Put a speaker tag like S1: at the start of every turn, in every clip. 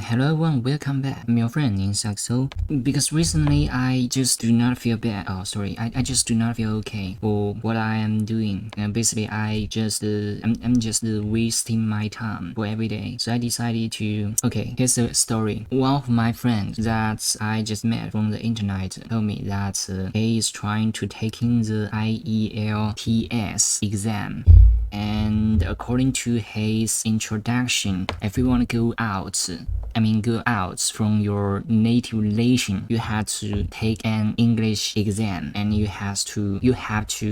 S1: Hello everyone, welcome back. I'm your friend in Saxo. Because recently I just do not feel bad. I just do not feel okay for what I am doing. And basically I'm just wasting my time for every day. So I decided to, okay, here's a story. One of my friends that I just met from the internet told me that he is trying to take in the IELTS exam. And according to his introduction, if you want to go out from your native nation, you have to take an English exam and you have to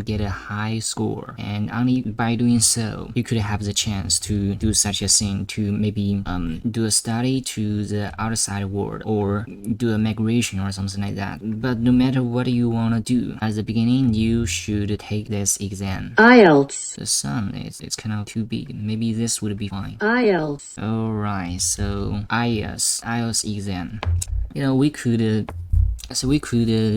S1: get a high score, and only by doing so you could have the chance to do such a thing, to maybe do a study to the outside world or do a migration or something like that. But no matter what you want to do, at the beginning you should take this exam.
S2: IELTS.
S1: The sun it's kind of too big. Maybe this would be fine.
S2: IELTS.
S1: Alright, so IELTS exam. We could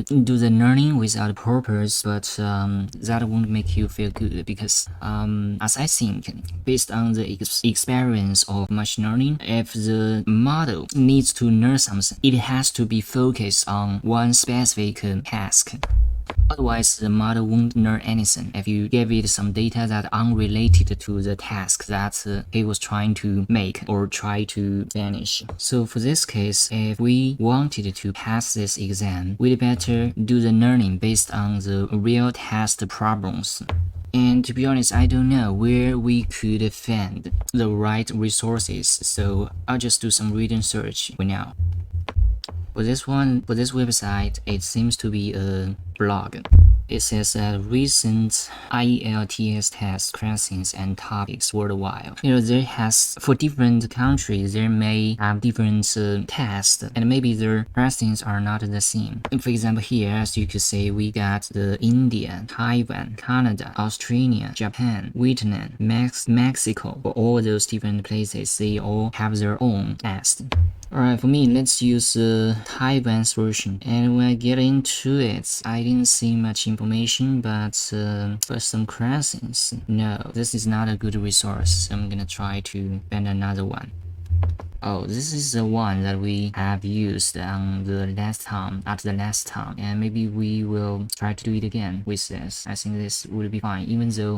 S1: do the learning without purpose, but that won't make you feel good, because as I think, based on the experience of machine learning, if the model needs to learn something, it has to be focused on one specific task. Otherwise, the model won't learn anything if you give it some data that are unrelated to the task that he was trying to make or try to finish. So for this case, if we wanted to pass this exam, we'd better do the learning based on the real test problems. And to be honest, I don't know where we could find the right resources, so I'll just do some reading search for now. For this website, it seems to be a blog. It says that recent IELTS test questions and topics worldwide. For different countries, there may have different tests, and maybe their questions are not the same. For example, here, as you could see, we got the India, Taiwan, Canada, Australia, Japan, Vietnam, Mexico. For all those different places, they all have their own test. Alright, for me, let's use Taiwan's version. And when I get into it, I didn't see much information, but for some questions, no, this is not a good resource. So I'm gonna try to find another one. Oh, this is the one that we have used on the last time, and maybe we will try to do it again with this. I think this would be fine, even though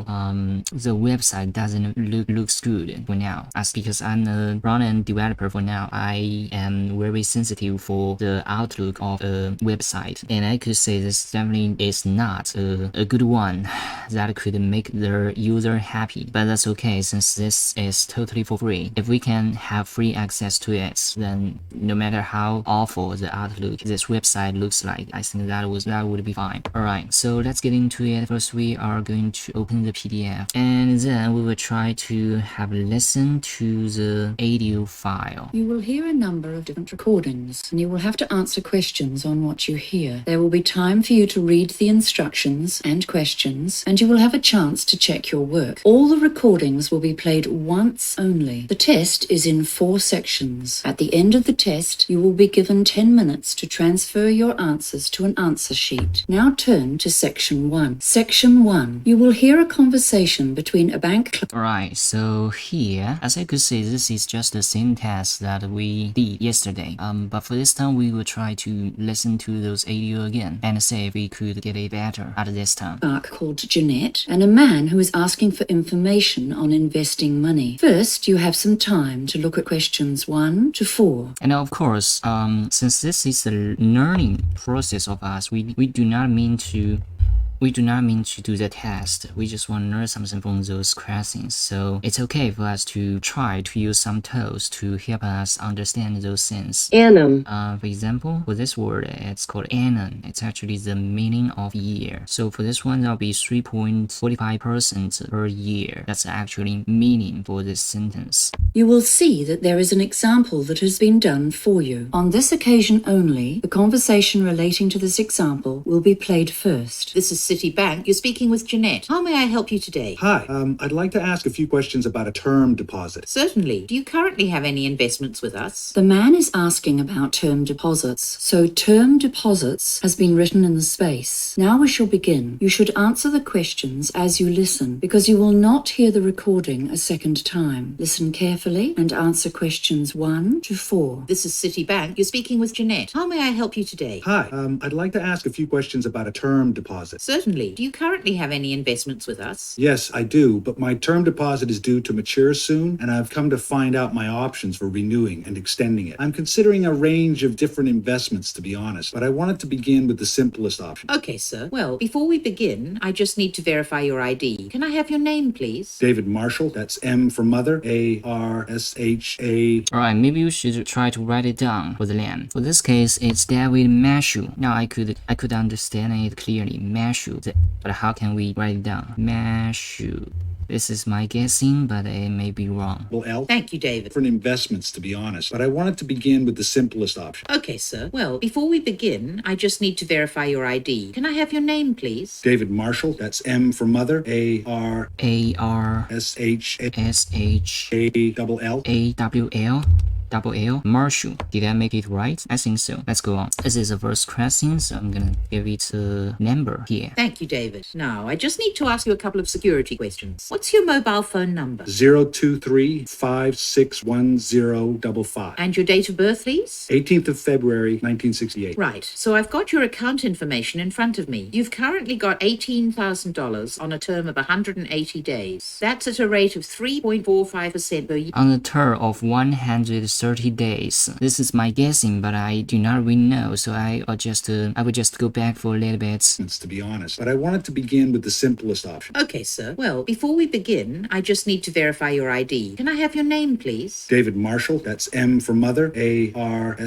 S1: the website doesn't looks good for now. As because I'm a front-end developer for now, I am very sensitive for the outlook of a website, and I could say this definitely is not a good one that could make the user happy. But that's okay, since this is totally for free. If we can have free access to it, then no matter how awful the outlook this website looks like, I think that would be fine. Alright, so let's get into it. First, we are going to open the PDF, and then we will try to have a listen to the audio file.
S2: You will hear a number of different recordings, and you will have to answer questions on what you hear. There will be time for you to read the instructions and questions, and you will have a chance to check your work. All the recordings will be played once only. The test is in 4 sections. At the end of the test, you will be given 10 minutes to transfer your answers to an answer sheet. Now turn to Section 1. Section 1. You will hear a conversation between a bank...
S1: Alright, so here, as I could see, this is just the same test that we did yesterday. But for this time, we will try to listen to those audio again and see if we could get it better at this time.
S2: Called Jeanette, and a man who is asking for information on investing money. First, you have some time to look at questions 1 to 4.
S1: And of course, since this is the learning process of us, we do not mean to do the test. We just want to learn something from those questions. So it's okay for us to try to use some tools to help us understand those things.
S2: Annum.
S1: For example, for this word, it's called annum. It's actually the meaning of year. So for this one, that'll be 3.45% per year. That's actually meaning for this sentence.
S2: You will see that there is an example that has been done for you. On this occasion only, the conversation relating to this example will be played first.
S3: This is Citibank. You're speaking with Jeanette. How may I help you today?
S4: Hi, I'd like to ask a few questions about a term deposit.
S3: Certainly. Do you currently have any investments with us?
S2: The man is asking about term deposits, so term deposits has been written in the space. Now we shall begin. You should answer the questions as you listen, because you will not hear the recording a second time. Listen carefully. carefully and answer questions 1 to 4.
S3: This is Citibank. You're speaking with Jeanette. How may I help you today?
S4: Hi, I'd like to ask a few questions about a term deposit.
S3: Certainly. Do you currently have any investments with us?
S4: Yes, I do, but my term deposit is due to mature soon, and I've come to find out my options for renewing and extending it. I'm considering a range of different investments, to be honest, but I wanted to begin with the simplest option.
S3: Okay, sir. Well, before we begin, I just need to verify your ID. Can I have your name, please?
S4: David Marshall, that's M for mother, A-R-S-H-A.
S1: Alright, maybe you should try to write it down for the name. For this case, it's David Mashu. Now I could understand it clearly. Mashu. But how can we write it down? Mashu. This is my guessing, but it may be wrong.
S4: L.
S3: Thank you, David.
S4: Different investments, to be honest, but I wanted to begin with the simplest option.
S3: Okay, sir. Well, before we begin, I just need to verify your ID. Can I have your name, please?
S4: David Marshall, that's M for mother, A-R-S-H-A-L-L.
S1: Double L, Marshall. Did I make it right? I think so. Let's go on. This is the first question, so I'm gonna give it a number here.
S3: Thank you, David. Now, I just need to ask you a couple of security questions. What's your mobile phone number?
S4: 023-561055.
S3: And your date of birth, please?
S4: 18th of February, 1968.
S3: Right. So I've got your account information in front of me. You've currently got $18,000 on a term of 180 days. That's at a rate of 3.45% per year.
S1: On the term of 130 days. This is my guessing, but I do not really know, so I will just go back for a little bit.
S4: To be honest, but I wanted to begin with the simplest option.
S3: Okay, sir. Well, before we begin, I just need to verify your ID. Can I have your name, please?
S4: David Marshall, that's M for mother, A-R-S-H-A-L-L.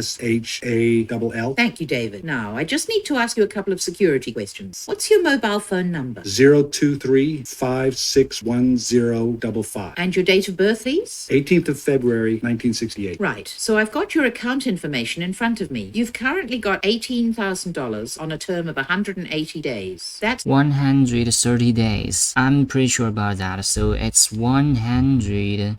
S3: Thank you, David. Now, I just need to ask you a couple of security questions. What's your mobile phone number?
S4: 023-561055.
S3: And your date of birth, please?
S4: 18th of February, 1968.
S3: Right. So I've got your account information in front of me. You've currently got $18,000 on a term of 180 days. That's
S1: 130 days. I'm pretty sure about that, so it's 130.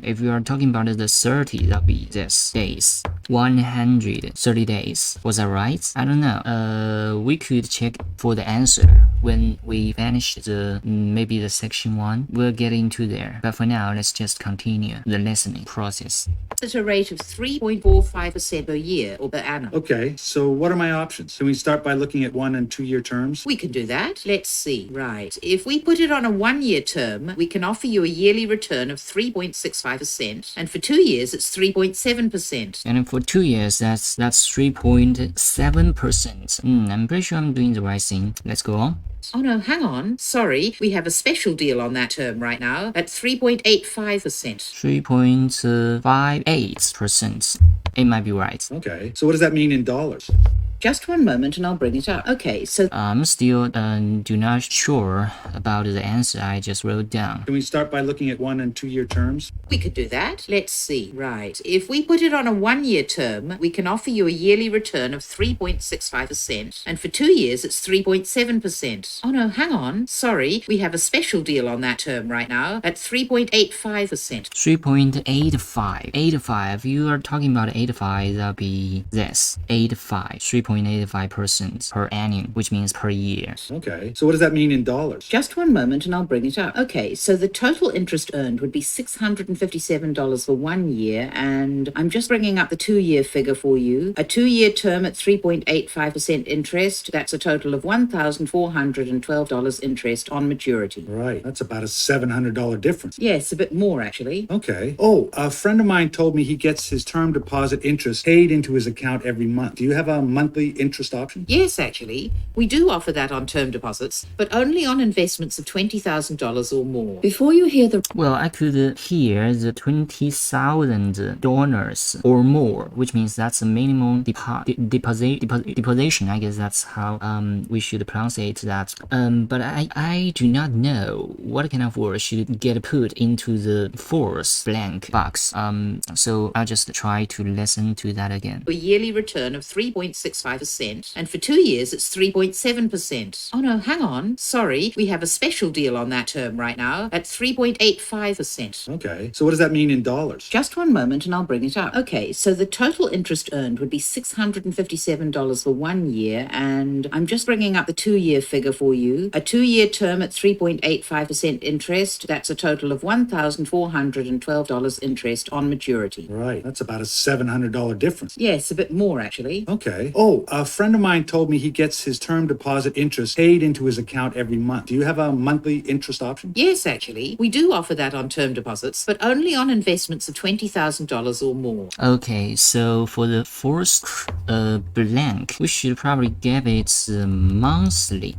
S1: If you are talking about the 30, that'll be this days. 130 days. Was that right? I don't know. We could check for the answer when we finish maybe the section 1. We'll get into there. But for now, let's just continue the listening process.
S3: at a rate of 3.45% per year or per annum.
S4: Okay, so what are my options? Can we start by looking at 1 and 2 year terms?
S3: We can do that. Let's see. Right. If we put it on a 1-year term, we can offer you a yearly return of 3.65%. And for 2 years, it's 3.7%.
S1: And for 2 years, that's 3.7%. I'm pretty sure I'm doing the right thing. Let's go on.
S3: Oh no, hang on. Sorry, we have a special deal on that term right now at 3.85%.
S1: 3.58%. It might be right.
S4: Okay, so what does that mean in dollars?
S3: Just one moment and I'll bring it up. Okay, so
S1: I'm still do not sure about the answer I just wrote down.
S4: Can we start by looking at 1 and 2 year terms?
S3: we could do that. Let's see. Right. If we put it on a 1-year term, we can offer you a yearly return of 3.65%. And for 2 years, it's 3.7%. Oh no, hang on. Sorry, we have a special deal on that term right now at 3.85%.
S1: 3.85. 85. If you are talking about 85, that'll be this. 85. 3.85% per annum, which means per year.
S4: Okay, so what does that mean in dollars?
S3: Just one moment and I'll bring it up. Okay, so the total interest earned would be $657 for 1 year, and I'm just bringing up the 2-year figure for you. A 2-year term at 3.85% interest, that's a total of $1,412 interest on maturity.
S4: Right, that's about a $700 difference.
S3: Yes, a bit more actually.
S4: Okay. Oh, a friend of mine told me he gets his term deposit interest paid into his account every month. Do you have a monthly interest option?
S3: Yes, actually. We do offer that on term deposits, but only on investments of $20,000 or more.
S2: Before you hear the
S1: Well, I could hear the $20,000 or more, which means that's a minimum deposition. I guess that's how we should pronounce it. That but I do not know what kind of word should get put into the fourth blank box. So I'll just try to listen to that again.
S3: A yearly return of 3.65%. 3.85%, and for 2 years it's 3.7%. Oh no, hang on. Sorry, we have a special deal on that term right now at 3.85%.
S4: Okay, so what does that mean in dollars?
S3: Just one moment and I'll bring it up. Okay, so the total interest earned would be $657 for 1 year, and I'm just bringing up the 2-year figure for you. A 2-year term at 3.85% interest, that's a total of $1,412 interest on maturity.
S4: Right, that's about a $700 difference.
S3: Yes, a bit more actually.
S4: Okay. Oh, a friend of mine told me he gets his term deposit interest paid into his account every month. Do you have a monthly interest option?
S3: Yes, actually. We do offer that on term deposits, but only on investments of $20,000 or more.
S1: Okay, so for the first blank, we should probably give it monthly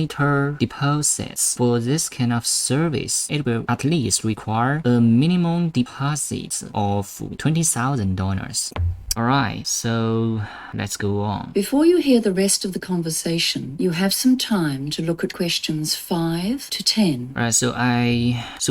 S1: term deposits. For this kind of service, it will at least require a minimum deposit of $20,000. Alright, so let's go on.
S2: Before you hear the rest of the conversation, you have some time to look at questions 5 to 10.
S1: Alright, so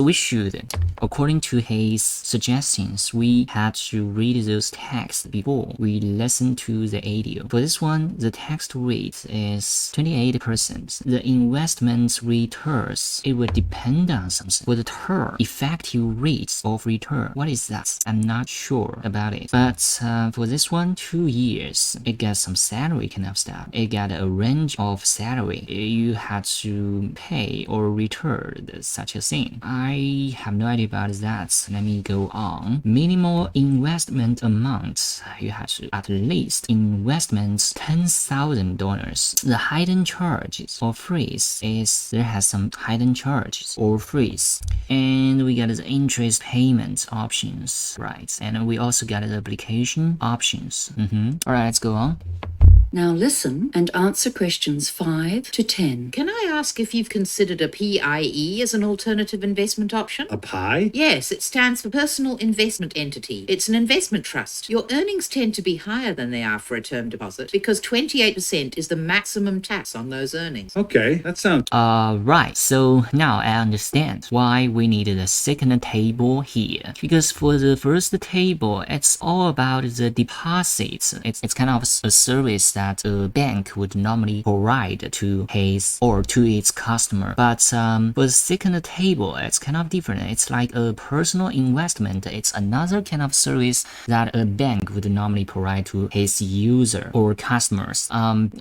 S1: we should, according to his suggestions, we had to read those texts before we listen to the audio. For this one, the text rate is 28%. The investment returns, it will depend on something. For the term, effective rate of return, what is that? I'm not sure about it. But for this one, 2 years, it gets some salary kind of stuff. It got a range of salary. You had to pay or return such a thing. I have no idea about that. Let me go on. Minimal investment amount. You have to at least investment $10,000. The hidden charges or fees is there has some hidden charges or fees. And we got the interest payment options, right? And we also got the application options. Alright, let's go on.
S2: Now listen and answer questions 5 to 10.
S3: Can I ask if you've considered a PIE as an alternative investment option?
S4: A pie?
S3: Yes, it stands for Personal Investment Entity. It's an investment trust. Your earnings tend to be higher than they are for a term deposit because 28% is the maximum tax on those earnings.
S4: Okay, that sounds...
S1: Right, so now I understand why we needed a second table here. Because for the first table, it's all about the deposits. It's kind of a service that a bank would normally provide to his or to its customer. But for the second table, it's kind of different. It's like a personal investment. It's another kind of service that a bank would normally provide to his user or customers.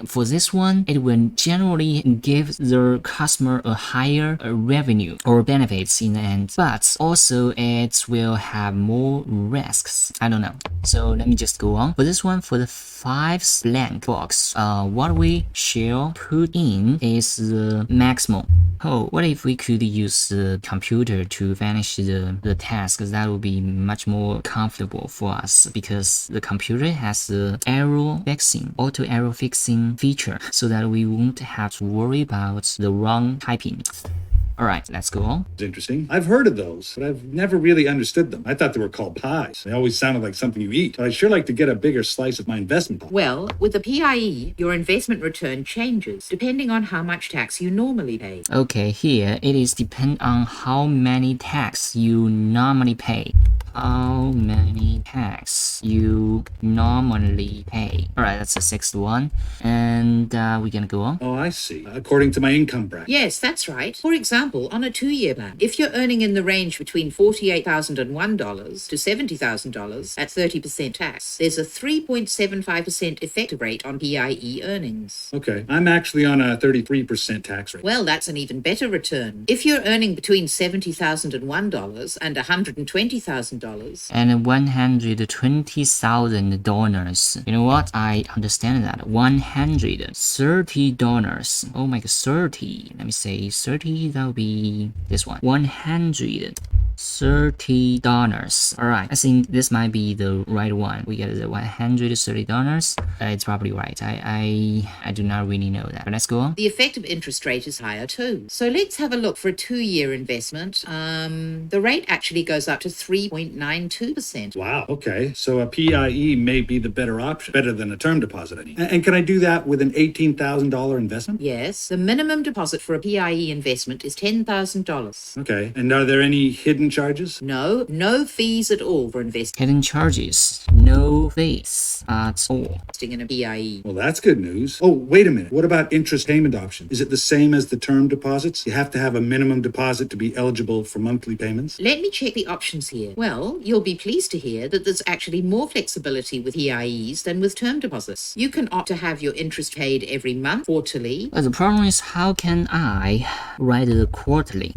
S1: For this one, it will generally give the customer a higher revenue or benefits in the end, but also it will have more risks. I don't know. So let me just go on. For this one, for the 5 blank box, what we shall put in is the maximum. Oh, what if we could use the computer to finish the task? That would be much more comfortable for us because the computer has the auto error fixing feature so that we won't have to worry about the wrong typing. Alright, let's go on.
S4: It's interesting. I've heard of those, but I've never really understood them. I thought they were called pies. They always sounded like something you eat. But I'd sure like to get a bigger slice of my investment pie.
S3: Well, with the PIE, your investment return changes depending on how much tax you normally pay.
S1: Okay, here it is depend on how many tax you normally pay. How many tax you normally pay. Alright, that's the 6th one. And we're gonna go on.
S4: Oh, I see. According to my income bracket.
S3: Yes, that's right. For example, on a 2-year plan, if you're earning in the range between $48,001 to $70,000 at 30% tax, there's a 3.75% effective rate on PIE earnings.
S4: Okay, I'm actually on a 33% tax rate.
S3: Well, that's an even better return. If you're earning between $70,001 and $120,000,
S1: and $120,000. You know what? I understand that. $130. Oh my god, 30. Let me say 30. That would be this one. $130. Alright, I think this might be the right one. We get the $130. It's probably right. I do not really know that. But let's go on.
S3: The effective interest rate is higher too. So let's have a look for a 2-year investment. The rate actually goes up to 3.92%.
S4: Wow, okay. So a PIE may be the better option. Better than a term deposit, I mean. And can I do that with an $18,000 investment?
S3: Yes, the minimum deposit for a PIE investment is $10,000.
S4: Okay. And are there any hidden charges?
S3: No fees at all for investing.
S1: Hidden charges. No no fees at all.
S3: In a PIE.
S4: Well, that's good news. Oh, wait a minute. What about interest payment option? Is it the same as the term deposits? You have to have a minimum deposit to be eligible for monthly payments?
S3: Let me check the options here. Well, you'll be pleased to hear that there's actually more flexibility with PIEs than with term deposits. You can opt to have your interest paid every month, quarterly.
S1: But the problem is, how can I write it quarterly?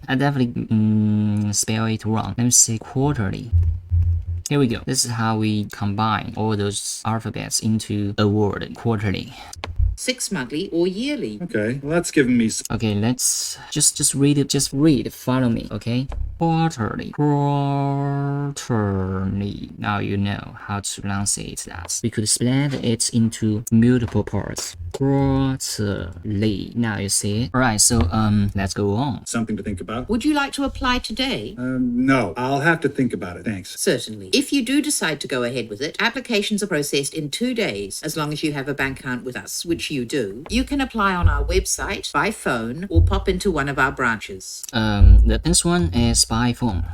S1: I definitely spell it wrong. Let me say quarterly. Here we go. This is how we combine all those alphabets into a word, quarterly.
S3: 6 monthly or yearly.
S4: Okay, well, that's giving me some.
S1: Okay, let's just read it. Just read. Follow me. Okay. Quarterly. Quarterly. Now you know how to enunciate that. We could split it into multiple parts. Quarterly. Now you see it. Alright, so let's go on.
S4: Something to think about.
S3: Would you like to apply today?
S4: No, I'll have to think about it. Thanks.
S3: Certainly. If you do decide to go ahead with it, applications are processed in 2 days, as long as you have a bank account with us, which you do. You can apply on our website, by phone, or pop into one of our branches.
S1: The next one is by phone.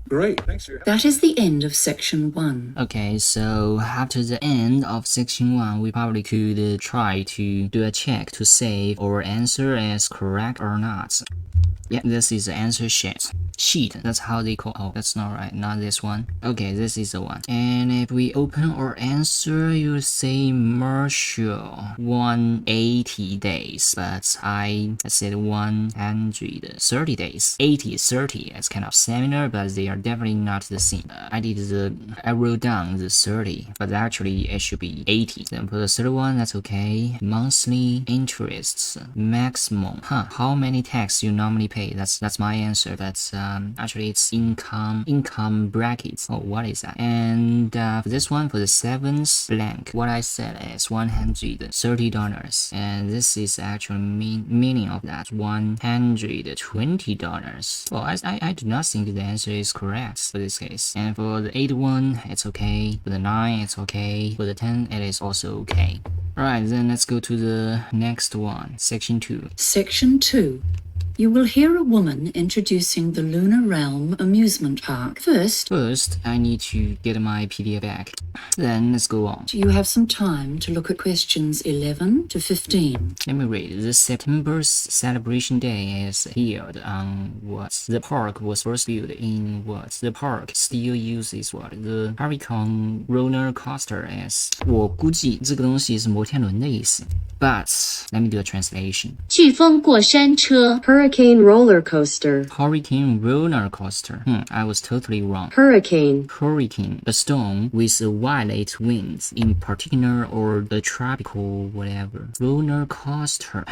S4: Great. Thanks for your help.
S2: That is the end of section 1.
S1: Okay, so after the end of section 1, we probably could try to do a check to see if our answer is correct or not. Yeah, this is the answer sheet. That's how they call. Oh, that's not right. Not this one. Okay, this is the one. And if we open our answer, you'll say Marshall 180 days, but I said 130 days. 80 is 30. It's kind of similar, but they are definitely not the same. I wrote down the 30, but actually it should be 80. Then for the third one, that's okay. Monthly interests maximum. How many tax you normally pay? That's my answer. But actually it's income brackets. Oh, what is that? And for this one, for the seventh blank, what I said is $130, and this is actually meaning of that $120. Well, I do not think the answer is correct for this case. And for the 8th one, it's okay. For the 9, it's okay. For the 10, it is also okay. Alright, then let's go to the next one, section 2.
S2: Section 2. You will hear a woman introducing the Lunar Realm amusement park. First,
S1: I need to get my PDF back. Then let's go on.
S2: you have some time to look at questions 11 to 15.
S1: Let me read. The September celebration day is held on what? The park was first built in what? The park still uses what? The Hurricane roller coaster as. 我估计这个东西是摩天轮的意思。But let me do a translation.
S5: 飓风过山车 Hurricane roller coaster.
S1: Hurricane roller coaster. I was totally wrong.
S5: Hurricane.
S1: Hurricane, a storm with a violent winds, in particular, or a tropical whatever. Roller coaster.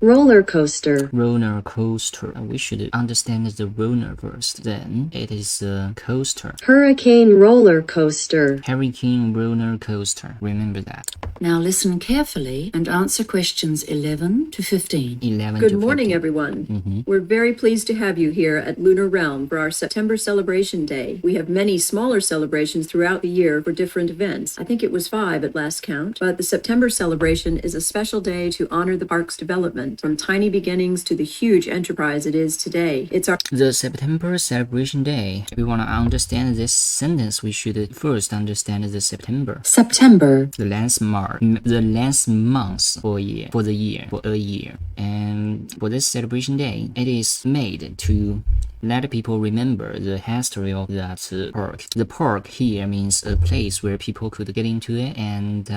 S5: Roller coaster.
S1: Roller coaster. We should understand the roller first. Then it is a coaster.
S5: Hurricane roller coaster.
S1: Hurricane roller coaster. Remember that.
S2: Now listen carefully and answer questions 11 to 15.
S1: 11
S6: Good
S1: to
S6: morning,
S1: 15.
S6: everyone. We're very pleased to have you here at Lunar Realm for our September celebration day. We have many smaller celebrations throughout the year for different events. I think it was 5 at last count, but the September celebration is a special day to honor the park's development, from tiny beginnings to the huge enterprise it is today. It's our
S1: The September celebration day. If we want to understand this sentence, we should first understand the September.
S2: September.
S1: The last month for a year. And for this celebration day, it is made to let people remember the history of that park. The park here means a place where people could get into it and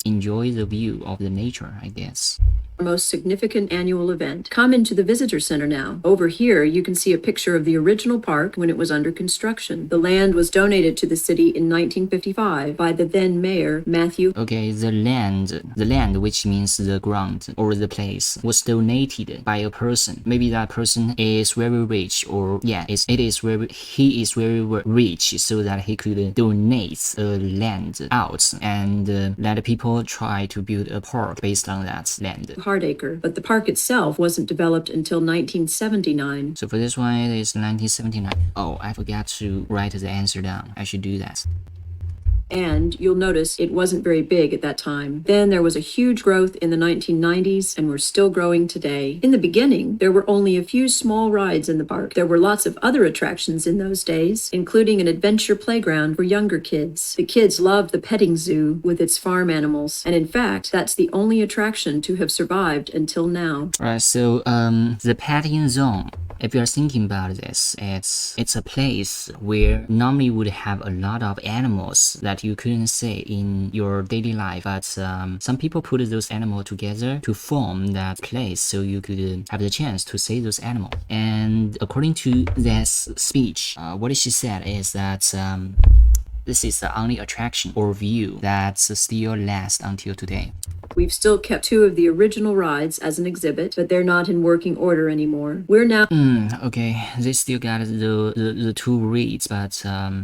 S1: enjoy the view of the nature, I guess.
S6: most significant annual event. Come into the visitor center now. Over here, you can see a picture of the original park when it was under construction. The land was donated to the city in 1955 by the then mayor, Matthew.
S1: Okay, the land, which means the ground or the place, was donated by a person. Maybe that person is very rich, or he is very rich, so that he could donate the land out and let people try to build a park based on that land.
S6: Hardacre, but the park itself wasn't developed until 1979.
S1: So for this one, it is 1979. Oh, I forgot to write the answer down. I should do that.
S6: And you'll notice it wasn't very big at that time. Then there was a huge growth in the 1990s, and we're still growing today. In the beginning, there were only a few small rides in the park. There were lots of other attractions in those days, including an adventure playground for younger kids. The kids loved the petting zoo with its farm animals, and in fact, that's the only attraction to have survived until now.
S1: Right, so the petting zone. If you're thinking about this, it's a place where normally would have a lot of animals that you couldn't see in your daily life, but some people put those animals together to form that place so you could have the chance to see those animals. And according to this speech, what she said is that this is the only attraction or view that still lasts until today.
S6: We've still kept two of the original rides as an exhibit, but they're not in working order anymore. We're now
S1: Okay, they still got the two reads, but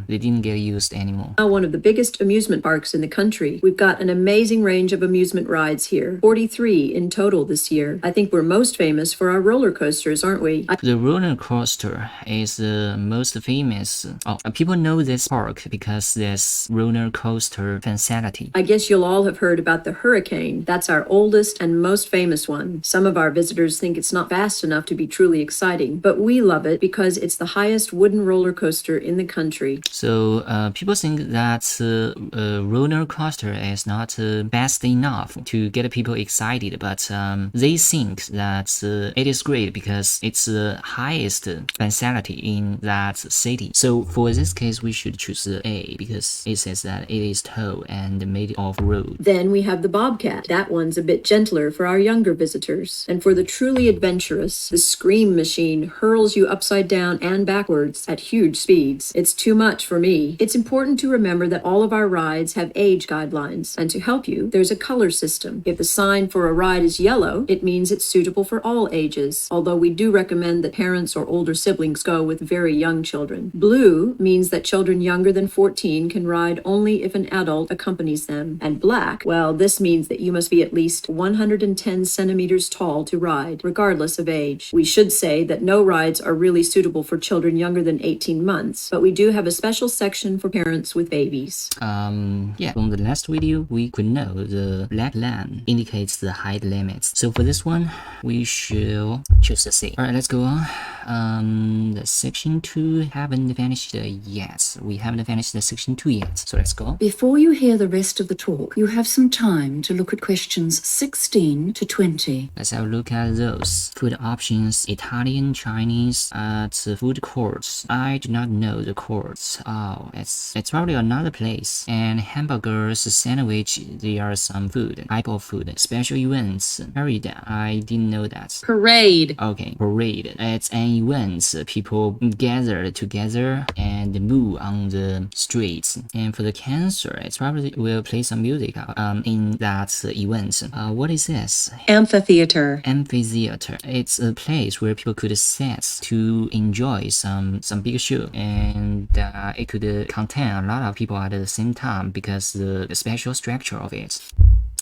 S1: they didn't get used anymore.
S6: one of the biggest amusement parks in the country. We've got an amazing range of amusement rides here, 43 in total this year. I think we're most famous for our roller coasters, aren't we?
S1: The roller coaster is the most famous. People know this park because there's roller coaster facility.
S6: I guess you'll all have heard about the Hurricane. That's our oldest and most famous one. Some of our visitors think it's not fast enough to be truly exciting, but we love it because it's the highest wooden roller coaster in the country.
S1: So people think that roller coaster is not fast enough to get people excited, but they think that it is great because it's the highest facility in that city. So for this case, we should choose the A because it says that it is tall and made of road.
S6: Then we have the Bobcat. That one's a bit gentler for our younger visitors. And for the truly adventurous, the Scream Machine hurls you upside down and backwards at huge speeds. It's too much for me. It's important to remember that all of our rides have age guidelines. And to help you, there's a color system. If the sign for a ride is yellow, it means it's suitable for all ages. Although we do recommend that parents or older siblings go with very young children. Blue means that children younger than 14 can ride only if an adult accompanies them. And black, well, this means that you must be at least 110 centimeters tall to ride, regardless of age. We should say that no rides are really suitable for children younger than 18 months, but we do have a special section for parents with babies.
S1: Yeah, from the last video, we could know the black line indicates the height limits. So for this one, we should choose the C. Alright, let's go on. The section 2 haven't finished yet. We haven't finished the section 2 yet, so let's go.
S2: Before you hear the rest of the talk, you have some time to look at questions 16 to 20.
S1: Let's have a look at those. Food options, Italian, Chinese, at food courts. I do not know the courts. Oh, it's probably another place. And hamburgers, sandwich, there are some food, type of food. Special events, parade, I didn't know that.
S2: Parade.
S1: Okay, parade. It's an event. People gather together and move on the streets. And for the cancer, it's probably will play some music in that event. What is this?
S7: Amphitheater.
S1: Amphitheater. It's a place where people could sit to enjoy some big show, and it could contain a lot of people at the same time because the special structure of it.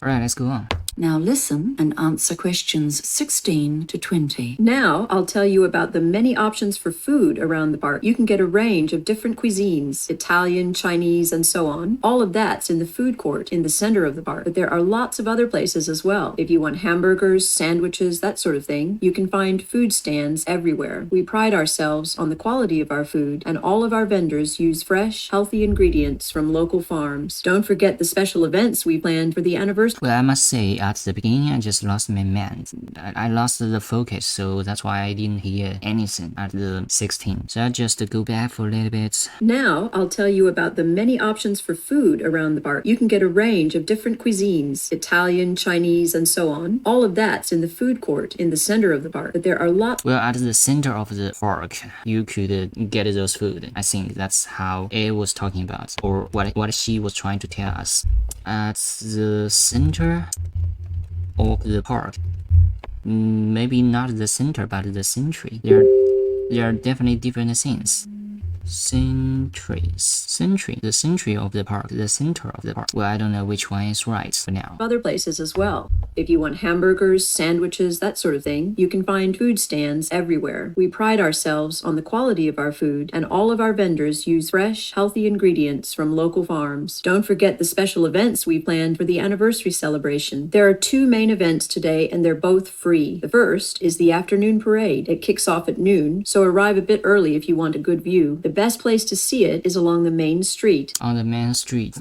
S1: Alright, let's go on.
S2: Now listen and answer questions 16 to 20.
S6: Now, I'll tell you about the many options for food around the park. You can get a range of different cuisines, Italian, Chinese, and so on. All of that's in the food court in the center of the park, but there are lots of other places as well. If you want hamburgers, sandwiches, that sort of thing, you can find food stands everywhere. We pride ourselves on the quality of our food, and all of our vendors use fresh, healthy ingredients from local farms. Don't forget the special events we planned for the anniversary.
S1: Well, I must say, at the beginning, I just lost my mind. I lost the focus, so that's why I didn't hear anything at the 16. So I just go back for a little bit.
S6: Now, I'll tell you about the many options for food around the park. You can get a range of different cuisines, Italian, Chinese, and so on. All of that's in the food court in the center of the park, but there are lots.
S1: Well, at the center of the park, you could get those food. I think that's how it was talking about, or what she was trying to tell us. At the center of the park, maybe not the center, but the century. There are definitely different things. Century, the century of the park, the center of the park. Well, I don't know which one is right for now.
S6: Other places as well. If you want hamburgers, sandwiches, that sort of thing, you can find food stands everywhere. We pride ourselves on the quality of our food, and all of our vendors use fresh, healthy ingredients from local farms. Don't forget the special events we planned for the anniversary celebration. There are 2 main events today, and they're both free. The first is the afternoon parade. It kicks off at noon, so arrive a bit early if you want a good view. The best place to see it is along the main street.
S1: On the main street.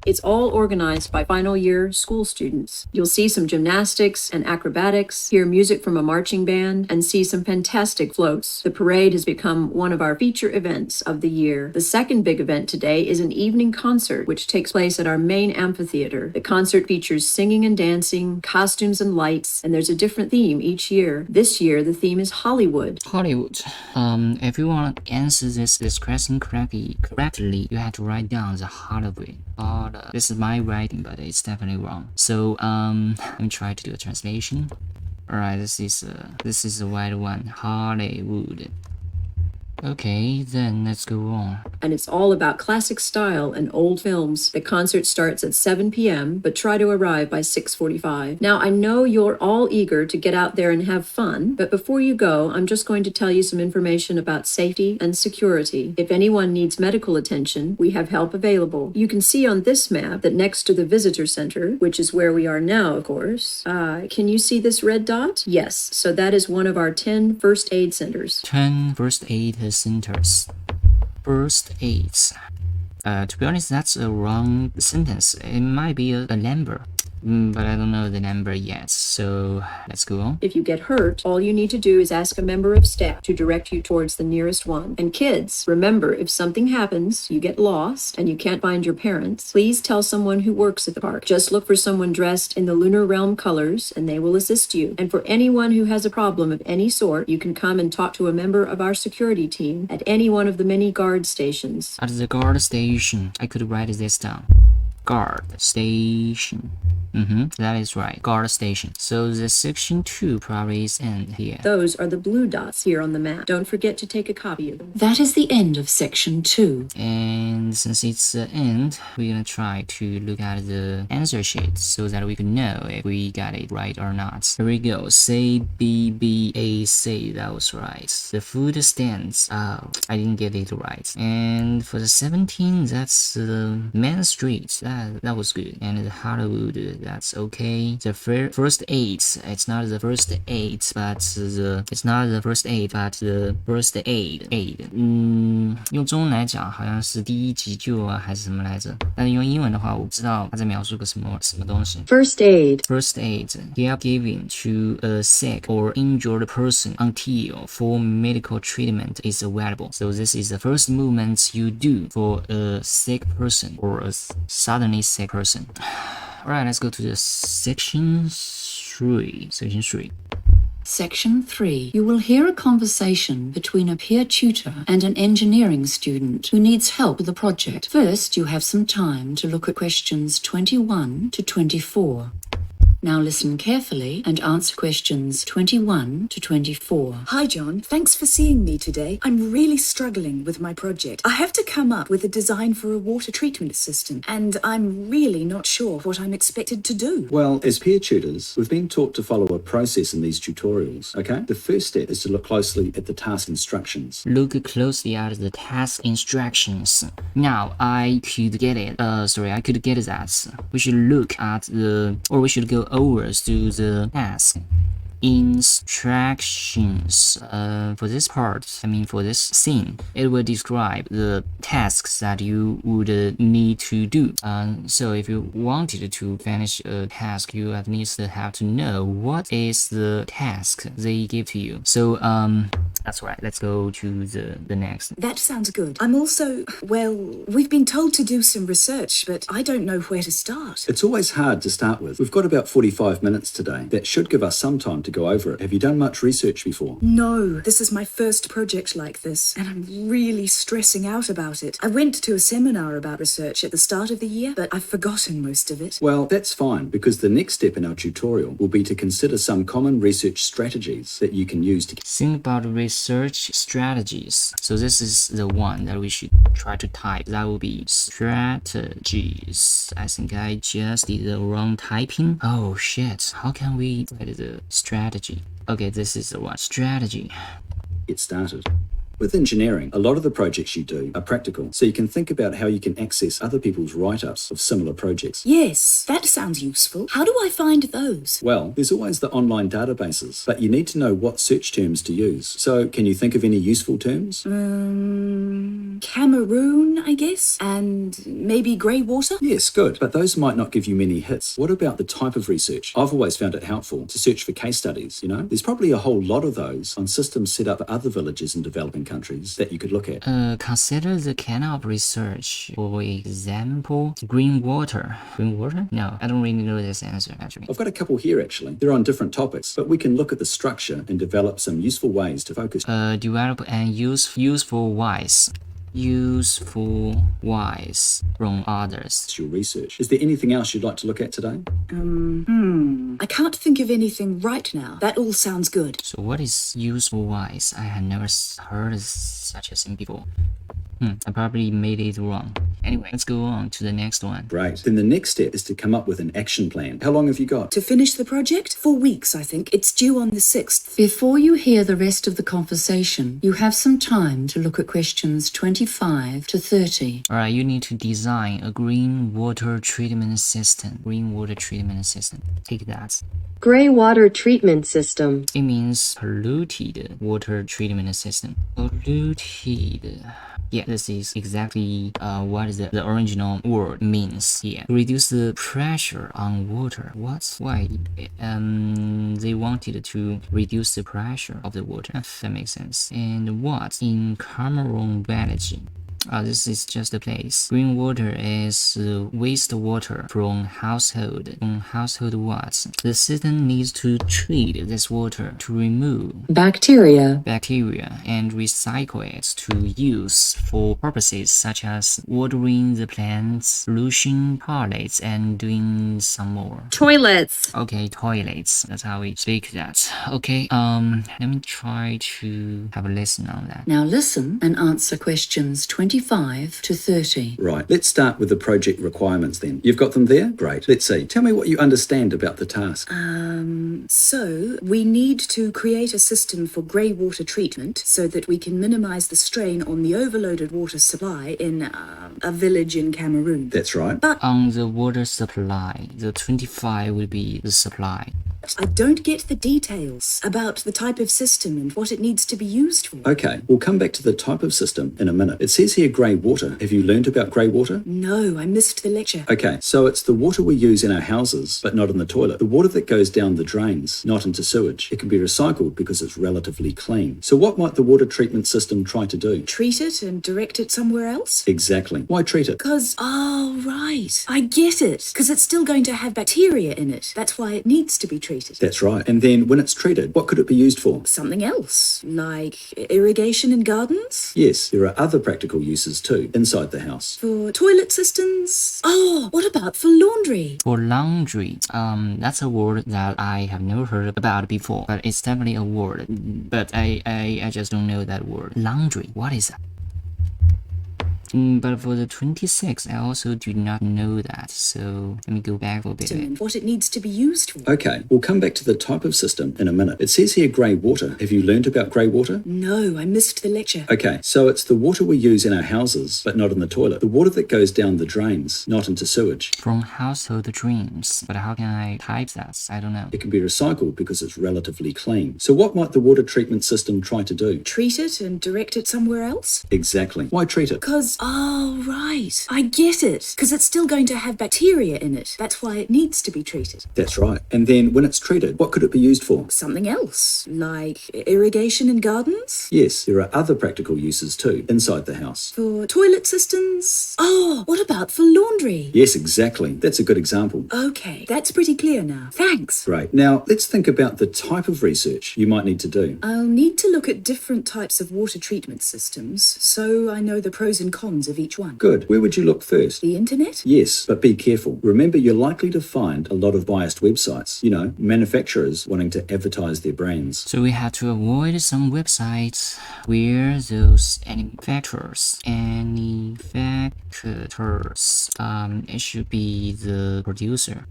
S6: It's all organized by final year school students. You'll see some gymnastics and acrobatics, hear music from a marching band, and see some fantastic floats. The parade has become one of our feature events of the year. The second big event today is an evening concert, which takes place at our main amphitheater. The concert features singing and dancing, costumes and lights, and there's a different theme each year. This year, the theme is Hollywood.
S1: Hollywood. If you want to answer this question correctly, you have to write down the Hollywood. This is my writing, but it's definitely wrong. So let me try to do a translation. Alright, this is the right one. Hollywood. Okay, then let's go on.
S6: And it's all about classic style and old films. The concert starts at 7 p.m., but try to arrive by 6:45. Now, I know you're all eager to get out there and have fun, but before you go, I'm just going to tell you some information about safety and security. If anyone needs medical attention, we have help available. You can see on this map that next to the visitor center, which is where we are now, of course, can you see this red dot? Yes, so that is one of our 10 first aid centers.
S1: 10 first aid centers. First aids. To be honest, that's a wrong sentence. It might be a number. But I don't know the number yet, so let's go on.
S6: If you get hurt, all you need to do is ask a member of staff to direct you towards the nearest one. And kids, remember, if something happens, you get lost, and you can't find your parents, please tell someone who works at the park. Just look for someone dressed in the Lunar Realm colors, and they will assist you. And for anyone who has a problem of any sort, you can come and talk to a member of our security team at any one of the many guard stations.
S1: At the guard station, I could write this down. Guard station. That is right. Guard station. So the section 2 probably is in here.
S6: Those are the blue dots here on the map. Don't forget to take a copy of them.
S2: That is the end of section 2.
S1: And since it's the end, we're gonna try to look at the answer sheet so that we can know if we got it right or not. Here we go. Say B B A C. That was right. The food stands. Oh, I didn't get it right. And for the 17, that's the main street. That was good. And the Hollywood. That's okay. The first aid, it's not the first aid, but it's not the first aid, but the first aid. 用中文来讲好像是第一急救啊，还是什么来着？但是用英文的话，我不知道他在描述个什么东西。
S5: First aid.
S1: First aid, care given to a sick or injured person until full medical treatment is available. So this is the first movement you do for a sick person or a suddenly sick person. Alright, let's go to the section 3.
S2: Section 3. You will hear a conversation between a peer tutor and an engineering student who needs help with a project. First, you have some time to look at questions 21 to 24. Now listen carefully and answer questions 21 to 24.
S7: Hi, John. Thanks for seeing me today. I'm really struggling with my project. I have to come up with a design for a water treatment system, and I'm really not sure what I'm expected to do.
S8: Well, as peer tutors, we've been taught to follow a process in these tutorials, okay? The first step is to look closely at the task instructions.
S1: Look closely at the task instructions. Now, I could get it. I could get that. We should look at we should go over to the task instructions. For this part, for this scene, it will describe the tasks that you would need to do. So if you wanted to finish a task, you at least have to know what is the task they give to you. So that's right. Let's go to the next.
S7: That sounds good. I'm also, we've been told to do some research, but I don't know where to start.
S8: It's always hard to start with. We've got about 45 minutes today. That should give us some time to to go over it. Have you done much research before?
S7: No, this is my first project like this, and I'm really stressing out about it. I went to a seminar about research at the start of the year, but I've forgotten most of it.
S8: Well, that's fine, because the next step in our tutorial will be to consider some common research strategies that you can use to
S1: Think about research strategies. So this is the one that we should try to type. That will be strategies. I think I just did the wrong typing. Oh shit. How can we write the strategy? Okay, this is the one. Strategy.
S8: get started. With engineering, a lot of the projects you do are practical, so you can think about how you can access other people's write-ups of similar projects.
S7: Yes, that sounds useful. How do I find those?
S8: Well, there's always the online databases, but you need to know what search terms to use. So, can you think of any useful terms?
S7: Cameroon, I guess? And maybe grey water?
S8: Yes, good, but those might not give you many hits. What about the type of research? I've always found it helpful to search for case studies, There's probably a whole lot of those on systems set up for other villages in developing countries that you could look at.
S1: Consider the kind of research. For example, green water. Green water? No, I don't really know this answer, actually.
S8: I've got a couple here, actually. They're on different topics, but we can look at the structure and develop some useful ways to focus.
S1: Develop and useful wise. Useful wise from others.
S8: Your research. Is there anything else you'd like to look at today?
S7: I can't think of anything right now. That all sounds good.
S1: So what is useful wise? I have never heard of such a thing before. I probably made it wrong. Anyway, let's go on to the next one.
S8: Great. Then the next step is to come up with an action plan. How long have you got?
S7: To finish the project? 4 weeks, I think. It's due on the 6th.
S2: Before you hear the rest of the conversation, you have some time to look at questions 25 to 30.
S1: Alright, you need to design a green water treatment system. Green water treatment system. Take that.
S5: Gray water treatment system.
S1: It means polluted water treatment system. Polluted. Yeah, this is exactly what the original word means here. Reduce the pressure on water. What? Why? They wanted to reduce the pressure of the water. That makes sense. And what? In Cameroon village. This is just a place. Green water is wastewater from household what? The system needs to treat this water to remove
S2: Bacteria.
S1: and recycle it to use for purposes such as watering the plants, pollution toilets, and doing some more.
S9: Toilets.
S1: Okay, toilets. That's how we speak that. Okay, let me try to have a listen on that.
S2: Now listen and answer questions 25 to 30.
S8: Right. Let's start with the project requirements then. You've got them there? Great. Let's see. Tell me what you understand about the task.
S7: So we need to create a system for grey water treatment so that we can minimise the strain on the overloaded water supply in a village in Cameroon.
S8: That's right.
S7: But
S1: On the water supply, the 25 will be the supply.
S7: I don't get the details about the type of system and what it needs to be used for.
S8: Okay, we'll come back to the type of system in a minute. It says here grey water. Have you learnt about grey water?
S7: No, I missed the lecture.
S8: Okay, so it's the water we use in our houses, but not in the toilet. The water that goes down the drains, not into sewage. It can be recycled because it's relatively clean. So what might the water treatment system try to do?
S7: Treat it and direct it somewhere else?
S8: Exactly. Why treat it?
S7: Oh, right. I get it. Because it's still going to have bacteria in it. That's why it needs to be treated.
S8: That's right. And then when it's treated, what could it be used for?
S7: Something else, like irrigation in gardens?
S8: Yes, there are other practical uses too, inside the house.
S7: For toilet systems? Oh, what about for laundry?
S1: For laundry, that's a word that I have never heard about before, but it's definitely a word. But I just don't know that word. Laundry, what is that? But for the 26, I also do not know that, so let me go back for a bit.
S7: And what it needs to be used for?
S8: Okay, we'll come back to the type of system in a minute. It says here grey water. Have you learnt about grey water?
S7: No, I missed the lecture.
S8: Okay, so it's the water we use in our houses, but not in the toilet. The water that goes down the drains, not into sewage.
S1: From household dreams, but how can I type that? I don't know.
S8: It can be recycled because it's relatively clean. So what might the water treatment system try to do?
S7: Treat it and direct it somewhere else?
S8: Exactly. Why treat it?
S7: Because, Oh, right. I get it. Because it's still going to have bacteria in it. That's why it needs to be treated.
S8: That's right. And then when it's treated, what could it be used for?
S7: Something else, like irrigation in gardens?
S8: Yes, there are other practical uses too, inside the house.
S7: For toilet systems? Oh, what about for laundry?
S8: Yes, exactly. That's a good example.
S7: Okay, that's pretty clear now. Thanks.
S8: Great. Now, let's think about the type of research you might need to do.
S7: I'll need to look at different types of water treatment systems, so I know the pros and cons of each one.
S8: Good. Where would you look first?
S7: The internet?
S8: Yes, but be careful. Remember, you're likely to find a lot of biased websites. You know, manufacturers wanting to advertise their brands.
S1: So we have to avoid some websites where those it should be the producer.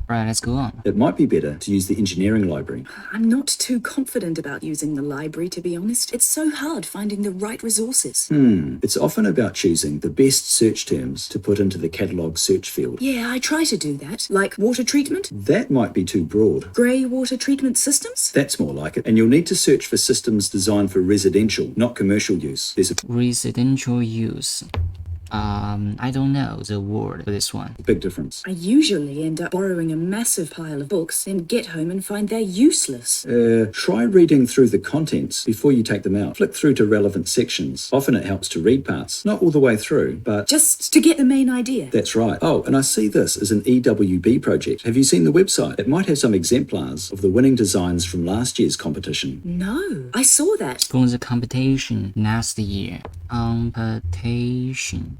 S1: Right, let's go on.
S8: It might be better to use the engineering library.
S7: I'm not too confident about using the library, to be honest. It's so hard finding the right resources.
S8: It's often about choosing the best search terms to put into the catalogue search field.
S7: Yeah, I try to do that. Like water treatment,
S8: That might be too broad.
S7: grey water treatment systems.
S8: That's more like it. And you'll need to search for systems designed for residential, not commercial use. There's a
S1: Residential use. I don't know the word for this one.
S8: big difference.
S7: I usually end up borrowing a massive pile of books, then get home and find they're useless.
S8: Try reading through the contents before you take them out. Flick through to relevant sections. Often it helps to read parts. Not all the way through, but
S7: Just to get the main idea.
S8: that's right. Oh, and I see this as an EWB project. Have you seen the website? It might have some exemplars of the winning designs from last year's competition.
S7: No, I saw that.
S1: From the competition last year. Competition.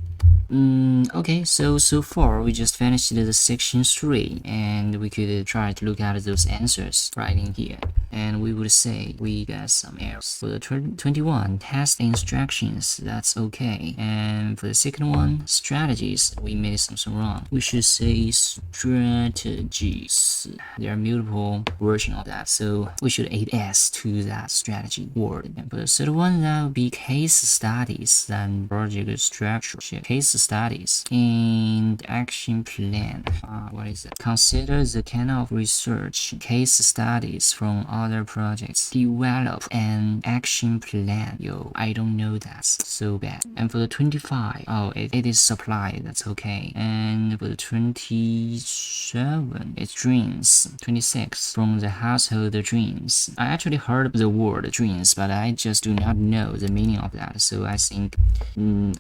S1: Okay, so far we just finished the section 3 and we could try to look at those answers right in here. And we would say we got some errors. For the 21, test instructions, that's okay. And for the second one, strategies, we made something wrong. We should say strategies. There are multiple versions of that, so we should add S to that strategy word. And for the third one, that would be case studies, then project structure. Case studies and action plan. What is it? Consider the kind of research case studies from other projects. Develop an action plan. Yo, I don't know that. So bad. And for the 25, it is supply. That's okay. And for the 27, it's dreams. 26, from the household dreams. I actually heard the word dreams, but I just do not know the meaning of that. So I think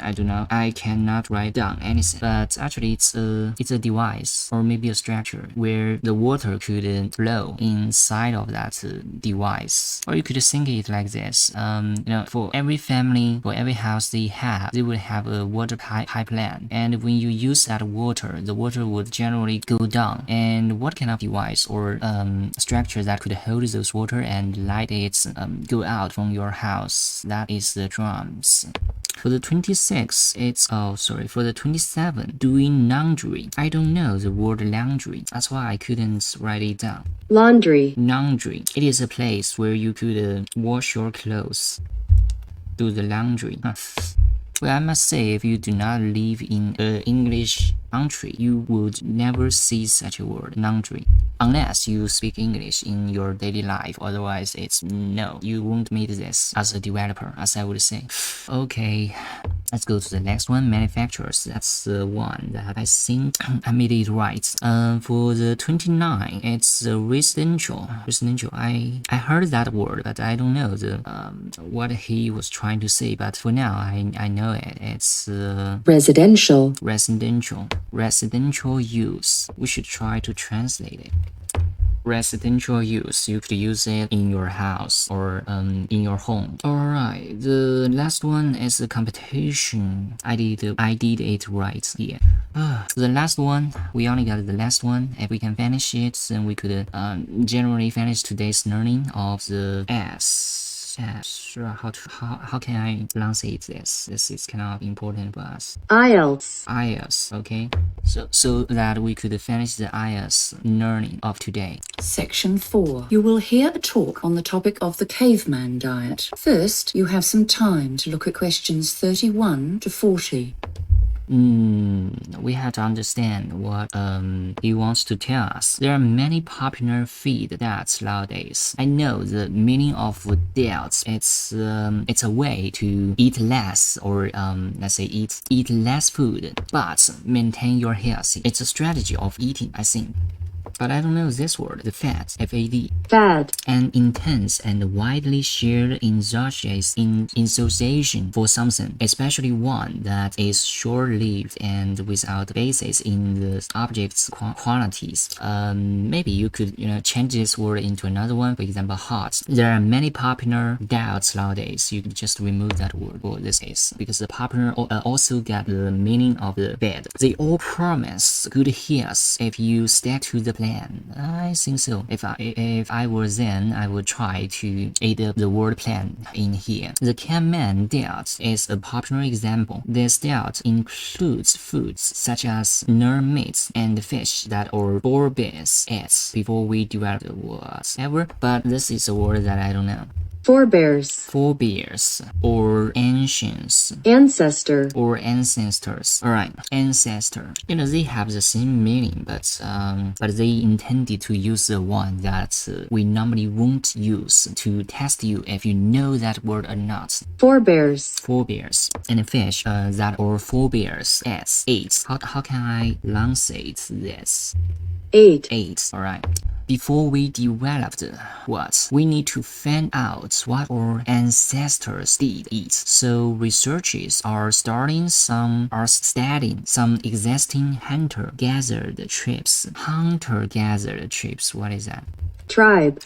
S1: I cannot write down anything, but actually it's a device or maybe a structure where the water could flow inside of that device. Or you could think it like this. For every family, for every house they would have a water pipeline, and when you use that water, the water would generally go down. And what kind of device or structure that could hold those water and let it go out from your house? That is the drums. For the 26, for the 27, doing laundry. I don't know the word laundry. That's why I couldn't write it down.
S5: Laundry.
S1: Laundry. It is a place where you could wash your clothes. Do the laundry. Well, I must say, if you do not live in an English country, you would never see such a word, laundry, unless you speak English in your daily life. Otherwise, it's no, you won't meet this as a developer, as I would say. Okay, let's go to the next one, manufacturers. That's the one that I think I made it right. For the 29, it's residential. Residential. I heard that word, but I don't know what he was trying to say. But for now, I know it. It's
S5: Residential.
S1: Residential use. We should try to translate it. Residential use. You could use it in your house or in your home. Alright, the last one is the competition. I did it right here. The last one, we only got the last one. If we can finish it, then we could generally finish today's learning of the S. How can I pronounce this? This is kind of important for us.
S5: IELTS.
S1: Okay. So that we could finish the IELTS learning of today.
S2: Section 4. You will hear a talk on the topic of the caveman diet. First, you have some time to look at questions 31 to 40.
S1: We have to understand what he wants to tell us. There are many popular feed diets nowadays. I know the meaning of diets. It's a way to eat less, or let's say eat less food, but maintain your health. It's a strategy of eating, I think. But I don't know this word, the fad, F-A-D.
S5: Fad.
S1: An intense and widely shared association for something, especially one that is short-lived and without basis in the object's qualities. Maybe you could change this word into another one, for example, hot. There are many popular diets nowadays. You can just remove that word for this case, because the popular also get the meaning of the bad. They all promise good health if you stick to the plan. I think so. If I were then, I would try to add the word plan in here. The caveman diet is a popular example. This diet includes foods such as nerve meats and fish that our forebears ate before we developed whatever, but this is a word that I don't know.
S5: Forebears.
S1: Forebears or ancients.
S5: Ancestor.
S1: Or ancestors. Alright, ancestor. They have the same meaning, but they intended to use the one that we normally won't use to test you if you know that word or not.
S5: Forebears.
S1: Forebears. And fish that our forebears ate. How can I enunciate this? Ate. Alright. Before we developed what, we need to find out what our ancestors did eat. So researchers are studying some existing hunter-gathered tribes. Hunter-gathered tribes, what is that?
S5: Tribe.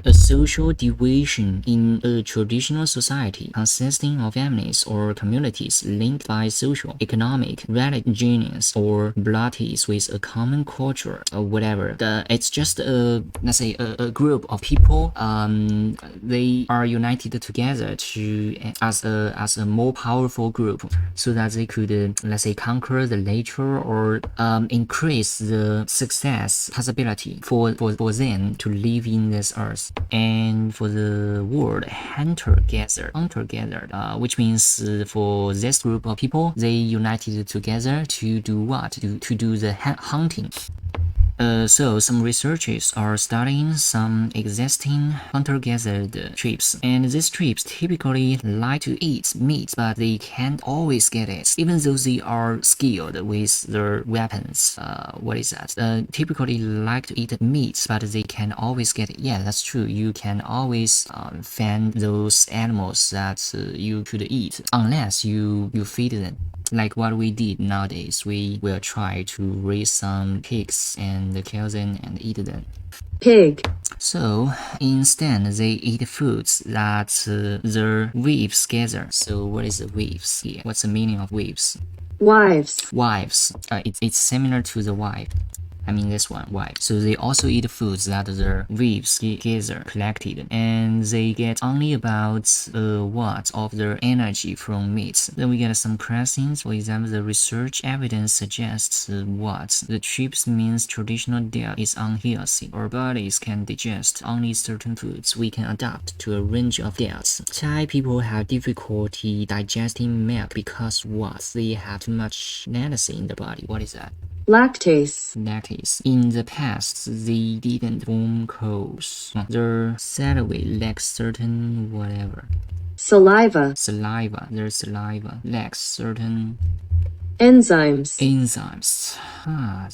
S1: A social division in a traditional society consisting of families or communities linked by social, economic, religious, or blood ties with a common culture or whatever. It's just let's say a group of people. They are united together as a more powerful group, so that they could let's say conquer the nature or increase the success possibility for them to live in this earth. And for the word hunter-gathered, which means for this group of people, they united together to do what? To do the hunting. So some researchers are studying some existing hunter-gathered tribes, and these tribes typically like to eat meat, but they can't always get it, even though they are skilled with their weapons. What is that? Typically like to eat meat, but they can't always get it. Yeah, that's true. You can always find those animals that you could eat, unless you feed them. Like what we did nowadays, we will try to raise some pigs and kill them and eat them.
S5: Pig.
S1: So instead, they eat foods that their wives gather. So what is the wives here? What's the meaning of wives?
S5: Wives.
S1: Wives. It's similar to the wife. I mean this one, wife. So they also eat foods that their wives gather, collected, and they get only about what of their energy from meat. Then we get some questions. For example, the research evidence suggests what the tribes means traditional diet is unhealthy. Our bodies can digest only certain foods. We can adapt to a range of diets. Thai people have difficulty digesting milk because what? They have too much lactose in the body. What is that?
S5: Lactase.
S1: In the past, they didn't form coals. Their saliva lacks certain whatever.
S5: Saliva.
S1: Their saliva lacks certain
S5: enzymes.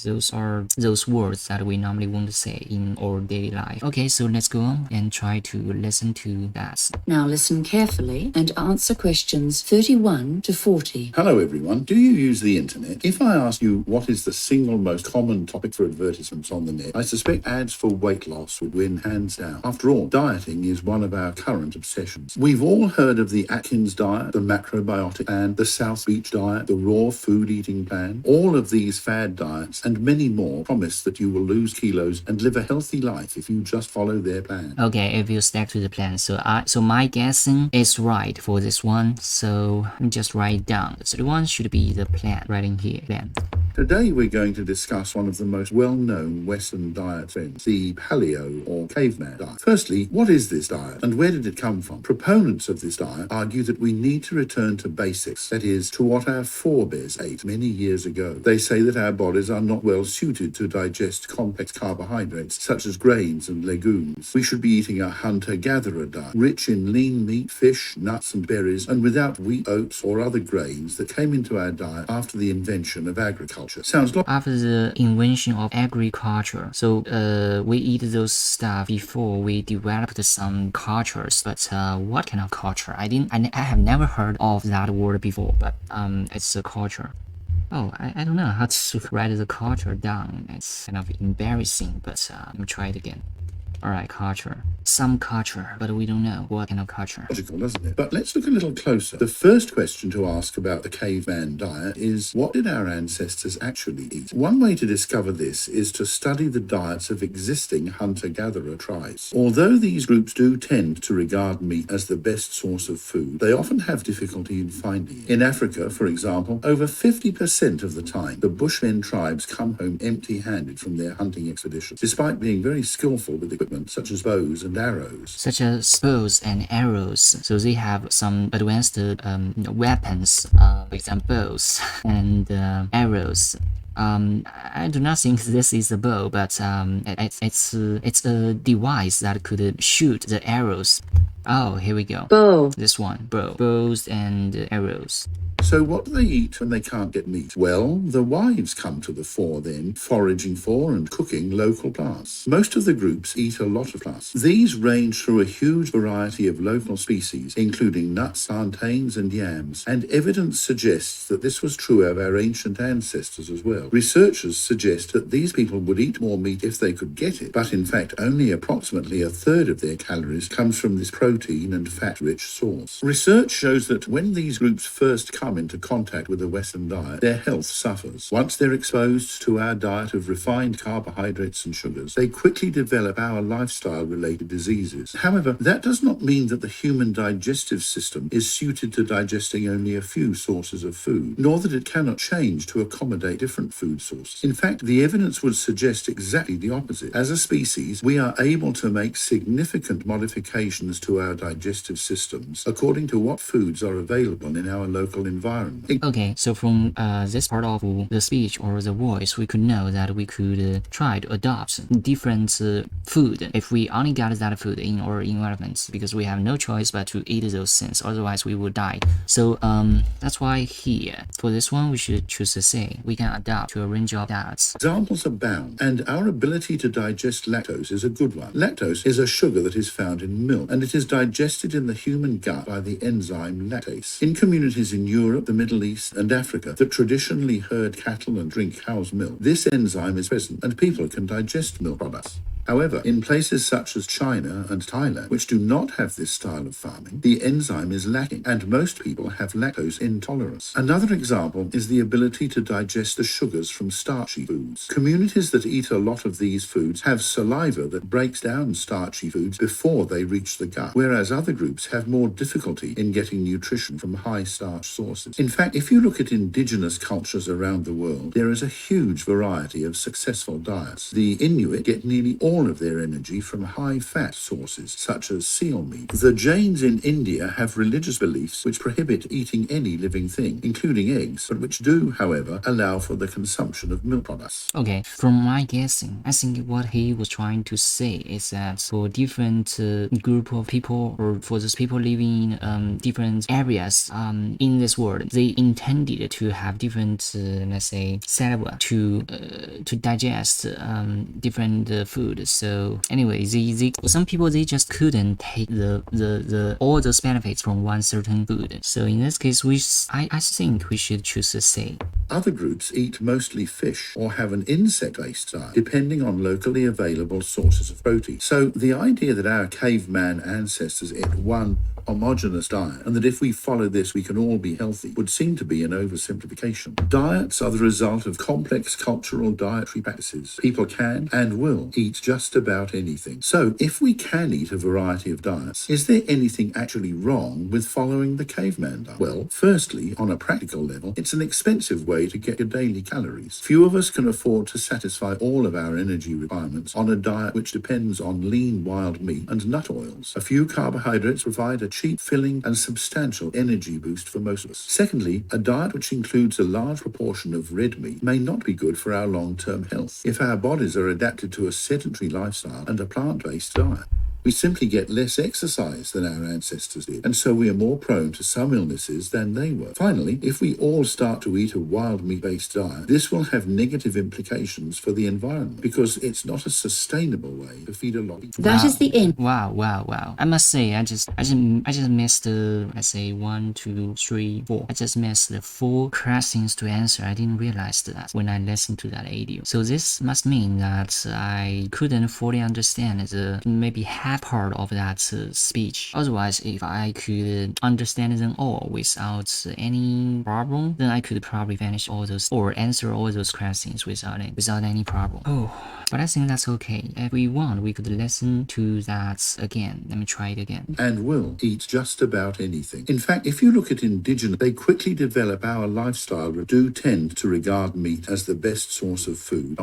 S1: Those are those words that we normally won't say in our daily life. Okay, so let's go on and try to listen to that.
S2: Now listen carefully and answer questions 31 to 40.
S9: Hello everyone, do you use the internet? If I ask you what is the single most common topic for advertisements on the net, I suspect ads for weight loss would win hands down. After all, dieting is one of our current obsessions. We've all heard of the Atkins diet, the macrobiotic plan, the South Beach diet, the raw food eating plan. All of these fad diets and many more promise that you will lose kilos and live a healthy life if you just follow their plan.
S1: Okay, if you stick to the plan. So my guessing is right for this one. So just write down. So the one should be the plan right in here. Plan.
S9: Today we're going to discuss one of the most well-known Western diet trends, the paleo or caveman diet. Firstly, what is this diet and where did it come from? Proponents of this diet argue that we need to return to basics, that is, to what our forebears ate many years ago. They say that our bodies are not well suited to digest complex carbohydrates such as grains and legumes. We should be eating a hunter-gatherer diet, rich in lean meat, fish, nuts and berries, and without wheat, oats or other grains that came into our diet after the invention of agriculture. Sounds like
S1: After the invention of agriculture, so we eat those stuff before we developed some cultures. But what kind of culture? I have never heard of that word before. But it's a culture. Oh, I don't know how to write the culture down. It's kind of embarrassing. But let me try it again. Alright, culture. Some culture, but we don't know what kind of culture.
S9: logical, doesn't it? But let's look a little closer. The first question to ask about the caveman diet is, what did our ancestors actually eat? One way to discover this is to study the diets of existing hunter-gatherer tribes. Although these groups do tend to regard meat as the best source of food, they often have difficulty in finding it. In Africa, for example, over 50% of the time, the Bushmen tribes come home empty-handed from their hunting expeditions, despite being very skillful with equipment such as bows and arrows.
S1: Such as bows and arrows. So they have some advanced weapons, for example, bows and arrows. I do not think this is a bow, but it's a device that could shoot the arrows. Oh, here we go.
S5: Bow.
S1: This one, bows and arrows.
S9: So what do they eat when they can't get meat? Well, the wives come to the fore then, foraging for and cooking local plants. Most of the groups eat a lot of plants. These range through a huge variety of local species, including nuts, plantains and yams, and evidence suggests that this was true of our ancient ancestors as well. Researchers suggest that these people would eat more meat if they could get it, but in fact only approximately a third of their calories comes from this protein and fat-rich source. Research shows that when these groups first come into contact with the Western diet, their health suffers. Once they're exposed to our diet of refined carbohydrates and sugars, they quickly develop our lifestyle-related diseases. However, that does not mean that the human digestive system is suited to digesting only a few sources of food, nor that it cannot change to accommodate different food sources. In fact, the evidence would suggest exactly the opposite. As a species, we are able to make significant modifications to our digestive systems according to what foods are available in our local environment.
S1: Okay, so from this part of the speech or the voice, we could know that we could try to adopt different food if we only got that food in our environment, because we have no choice but to eat those things, otherwise we would die. So that's why here, for this one, we should choose to say we can adapt to a range of diets.
S9: Examples abound, and our ability to digest lactose is a good one. Lactose is a sugar that is found in milk, and it is digested in the human gut by the enzyme lactase. In communities in Europe, the Middle East and Africa that traditionally herd cattle and drink cow's milk, this enzyme is present and people can digest milk products. However, in places such as China and Thailand, which do not have this style of farming, the enzyme is lacking and most people have lactose intolerance. Another example is the ability to digest the sugars from starchy foods. Communities that eat a lot of these foods have saliva that breaks down starchy foods before they reach the gut, whereas other groups have more difficulty in getting nutrition from high starch sources. In fact, if you look at indigenous cultures around the world, there is a huge variety of successful diets. The Inuit get nearly all of their energy from high-fat sources, such as seal meat. The Jains in India have religious beliefs which prohibit eating any living thing, including eggs, but which do, however, allow for the consumption of milk products.
S1: Okay, from my guessing, I think what he was trying to say is that for different group of people, or for those people living in different areas in this world, they intended to have different, let's say, saliva to digest different food. So anyway, some people they just couldn't take the all those benefits from one certain food. So in this case, I think we should choose to say.
S9: Other groups eat mostly fish or have an insect-based diet, depending on locally available sources of protein. So the idea that our caveman ancestors ate one homogeneous diet, and that if we follow this we can all be healthy, would seem to be an oversimplification. Diets are the result of complex cultural dietary practices. People can and will eat just just about anything. So, if we can eat a variety of diets, is there anything actually wrong with following the caveman diet? Well, firstly, on a practical level, it's an expensive way to get your daily calories. Few of us can afford to satisfy all of our energy requirements on a diet which depends on lean wild meat and nut oils. A few carbohydrates provide a cheap, filling, and substantial energy boost for most of us. Secondly, a diet which includes a large proportion of red meat may not be good for our long-term health. If our bodies are adapted to a sedentary lifestyle and a plant-based diet, we simply get less exercise than our ancestors did, and so we are more prone to some illnesses than they were. Finally, if we all start to eat a wild meat-based diet, this will have negative implications for the environment because it's not a sustainable way to feed a lot of people.
S2: That is the end.
S1: Wow. I must say, I just missed the, let's say 1, 2, 3, 4. I just missed the 4 questions to answer. I didn't realize that when I listened to that audio. So this must mean that I couldn't fully understand the maybe half part of that speech. Otherwise, if I could understand them all without any problem, then I could probably finish all those or answer all those questions without any problem. Oh, but I think that's okay. If we want, we could listen to that again. Let me try it again.
S9: And will eat just about anything. In fact, if you look at indigenous, they quickly develop our lifestyle, do tend to regard meat as the best source of food,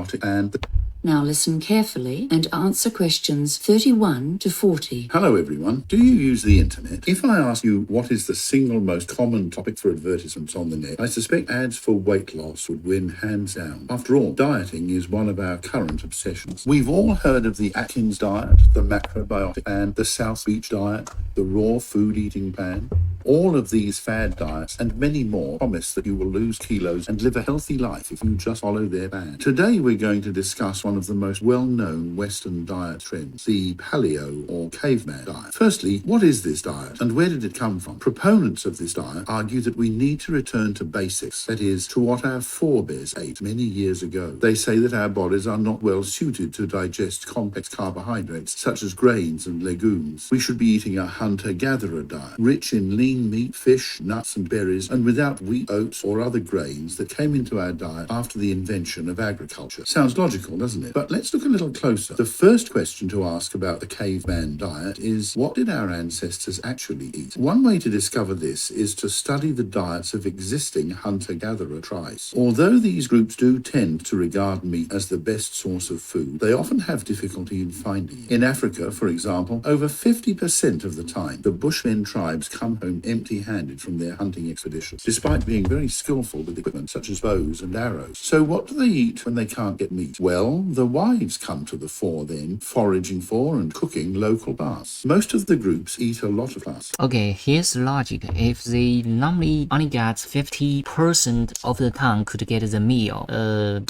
S2: Now listen carefully and answer questions 31 to 40.
S9: Hello everyone. Do you use the internet? If I ask you what is the single most common topic for advertisements on the net, I suspect ads for weight loss would win hands down. After all, dieting is one of our current obsessions. We've all heard of the Atkins diet, the macrobiotic and the South Beach diet, the raw food eating plan. All of these fad diets and many more promise that you will lose kilos and live a healthy life if you just follow their plan. Today we're going to discuss one of the most well-known Western diet trends, the paleo or caveman diet. Firstly, what is this diet and where did it come from? Proponents of this diet argue that we need to return to basics, that is, to what our forebears ate many years ago. They say that our bodies are not well suited to digest complex carbohydrates such as grains and legumes. We should be eating a hunter-gatherer diet, rich in lean meat, fish, nuts and berries, and without wheat, oats or other grains that came into our diet after the invention of agriculture. Sounds logical, doesn't it? But let's look a little closer. The first question to ask about the caveman diet is, what did our ancestors actually eat? One way to discover this is to study the diets of existing hunter-gatherer tribes. Although these groups do tend to regard meat as the best source of food, they often have difficulty in finding it. In Africa, for example, over 50% of the time, the Bushmen tribes come home empty-handed from their hunting expeditions, despite being very skillful with equipment such as bows and arrows. So what do they eat when they can't get meat? Well, the wives come to the fore then, foraging for and cooking local baths. Most of the groups eat a lot of plants.
S1: Okay, here's the logic. If they normally only get 50% of the time could get the meal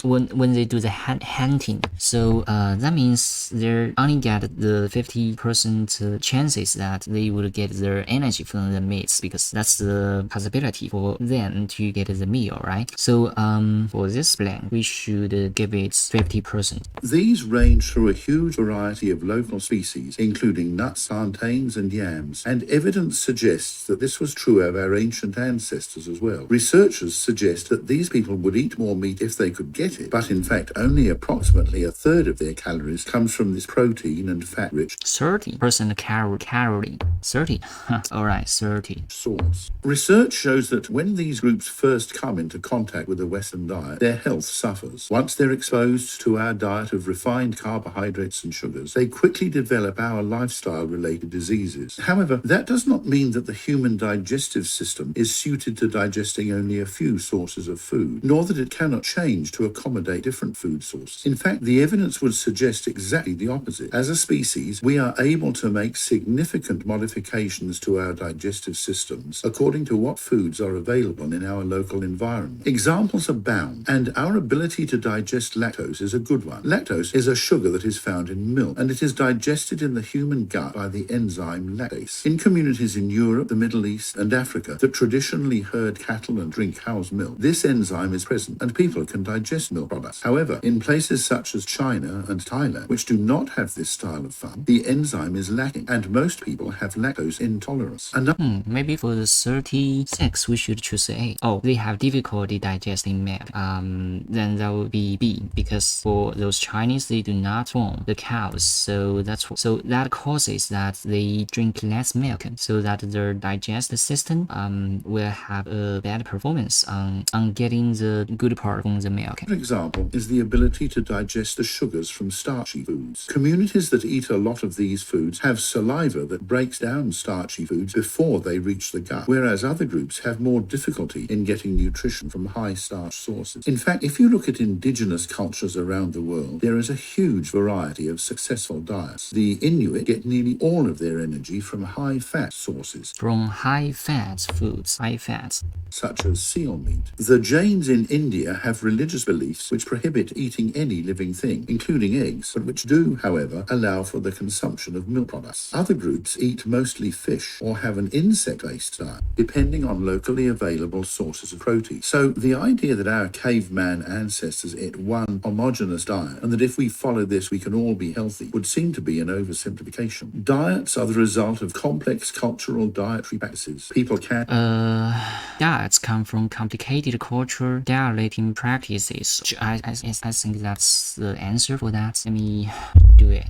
S1: when they do the hunting, so that means they only get the 50% chances that they would get their energy from the meat, because that's the possibility for them to get the meal, right? So for this plan, we should give it 50%.
S9: These range through a huge variety of local species, including nuts, plantains, and yams, and evidence suggests that this was true of our ancient ancestors as well. Researchers suggest that these people would eat more meat if they could get it, but in fact only approximately a third of their calories comes from this protein and fat-rich
S1: 30% calorie. 30. Alright, 30.
S9: source. Research shows that when these groups first come into contact with a Western diet, their health suffers. Once they're exposed to our diet of refined carbohydrates and sugars, they quickly develop our lifestyle-related diseases. However, that does not mean that the human digestive system is suited to digesting only a few sources of food, nor that it cannot change to accommodate different food sources. In fact, the evidence would suggest exactly the opposite. As a species, we are able to make significant modifications to our digestive systems according to what foods are available in our local environment. Examples abound, and our ability to digest lactose is a good one. Lactose is a sugar that is found in milk, and it is digested in the human gut by the enzyme lactase. In communities in Europe, the Middle East, and Africa that traditionally herd cattle and drink cow's milk, this enzyme is present, and people can digest milk products. However, in places such as China and Thailand, which do not have this style of farm, the enzyme is lacking, and most people have lactose intolerance.
S1: maybe for the 36 we should choose A. Oh, they have difficulty digesting milk. Then that would be B, because for those Chinese they do not farm the cows, so that causes that they drink less milk, so that their digestive system will have a bad performance on getting the good part from the milk.
S9: An example is the ability to digest the sugars from starchy foods. Communities that eat a lot of these foods have saliva that breaks down starchy foods before they reach the gut, whereas other groups have more difficulty in getting nutrition from high starch sources. In fact, if you look at indigenous cultures around the world, there is a huge variety of successful diets. The Inuit get nearly all of their energy from high-fat sources.
S1: From high-fat foods, high-fat.
S9: Such as seal meat. The Jains in India have religious beliefs which prohibit eating any living thing, including eggs, but which do, however, allow for the consumption of milk products. Other groups eat mostly fish or have an insect-based diet, depending on locally available sources of protein. So the idea that our caveman ancestors ate one homogeneous diet and that if we follow this we can all be healthy would seem to be an oversimplification. Diets are the result of complex cultural dietary practices. People can...
S1: Diets come from complicated culture dilating practices. I think that's the answer for that. Let me do it.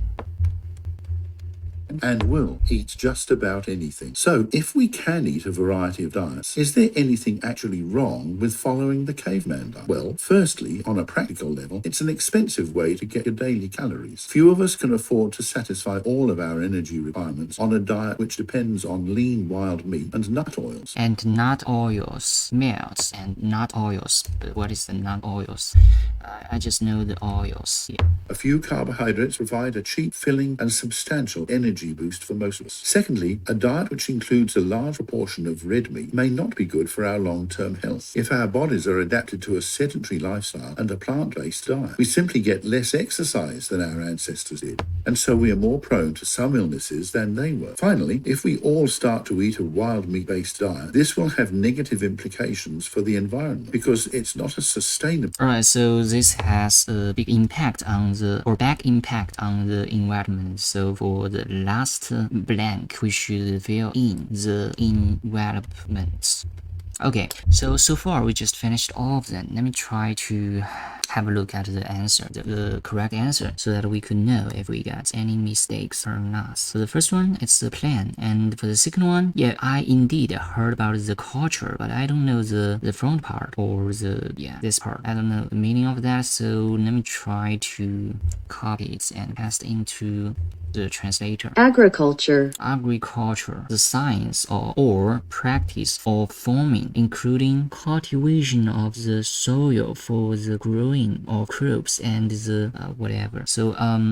S9: And will eat just about anything. So, if we can eat a variety of diets, is there anything actually wrong with following the caveman diet? Well, firstly, on a practical level, it's an expensive way to get your daily calories. Few of us can afford to satisfy all of our energy requirements on a diet which depends on lean wild meat and nut oils.
S1: And nut oils, melts, and nut oils. But what is the nut oils? I just know the oils. Yeah.
S9: A few carbohydrates provide a cheap, filling, and substantial energy boost for most of us. Secondly, a diet which includes a large proportion of red meat may not be good for our long-term health. If our bodies are adapted to a sedentary lifestyle and a plant-based diet, we simply get less exercise than our ancestors did, and so we are more prone to some illnesses than they were. Finally, if we all start to eat a wild meat-based diet, this will have negative implications for the environment because it's not a sustainable...
S1: Alright, so this has a big impact on the, or back impact on the environment. So for the last blank, we should fill in the environment. Okay, so far we just finished all of them. Let me try to have a look at the answer, the correct answer, so that we could know if we got any mistakes or not. So the first one, it's the plan, and for the second one, yeah, I indeed heard about the culture, but I don't know the front part or this part. I don't know the meaning of that, so let me try to copy it and paste into the translator.
S5: Agriculture.
S1: Agriculture, the science or practice of farming, including cultivation of the soil for the growing of crops and the whatever. So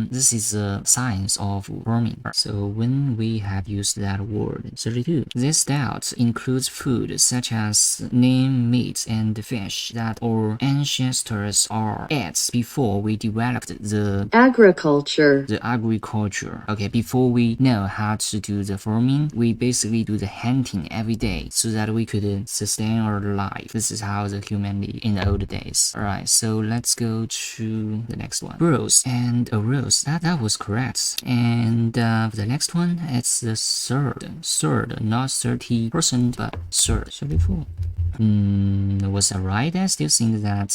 S1: this is the science of farming. So when we have used that word, 32. This diet includes food such as lean meat and fish that our ancestors ate before we developed the
S5: Agriculture.
S1: Okay, before we know how to do the farming, we basically do the hunting every day so that we could sustain our life. This is how the humanity in the old days. Alright, so let's go to the next one. Rose and a rose. That was correct. And the next one, it's the third, not 30%, but third, 34. Was that right? I still think that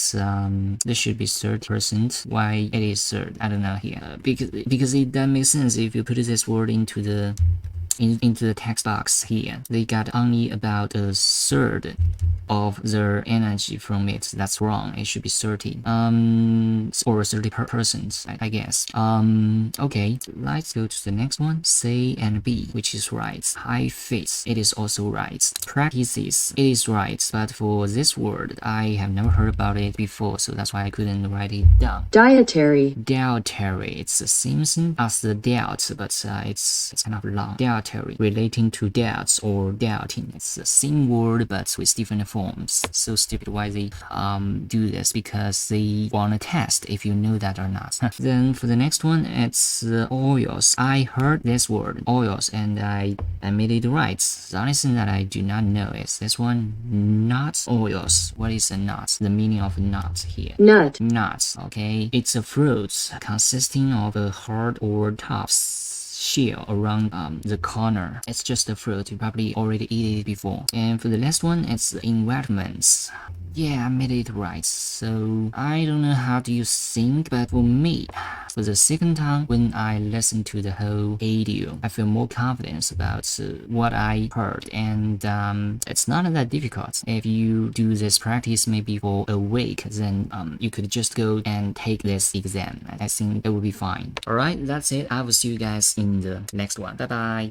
S1: this should be 30%. Why it is third? I don't know here. Because it doesn't make sense if you put this word into the text box here. They got only about a third of their energy from it. That's wrong. It should be 30 or 30%, I guess. Okay, let's go to the next one. C and B, which is right. High fit, it is also right. Practices, it is right, but for this word I have never heard about it before, so that's why I couldn't write it down.
S5: Dietary.
S1: It's the same thing as the doubt, but it's kind of long. Dietary, relating to doubts or doubting. It's the same word but with different forms. So stupid why they do this, because they want to test if you know that or not. Then for the next one, it's oils. I heard this word, oils, and I made it right. The only thing that I do not know is this one, not oils. What is a nut? The meaning of nut here.
S5: Nut.
S1: Okay, it's a fruit consisting of a hard or tough shell around the corner. It's just a fruit. You probably already eat it before. And for the last one, it's investments. Yeah, I made it right. So I don't know how do you think, but for me, for the second time when I listened to the whole audio, I feel more confidence about what I heard, and it's not that difficult. If you do this practice maybe for a week, then you could just go and take this exam. I think it will be fine. Alright, that's it. I will see you guys in the next one. Bye bye.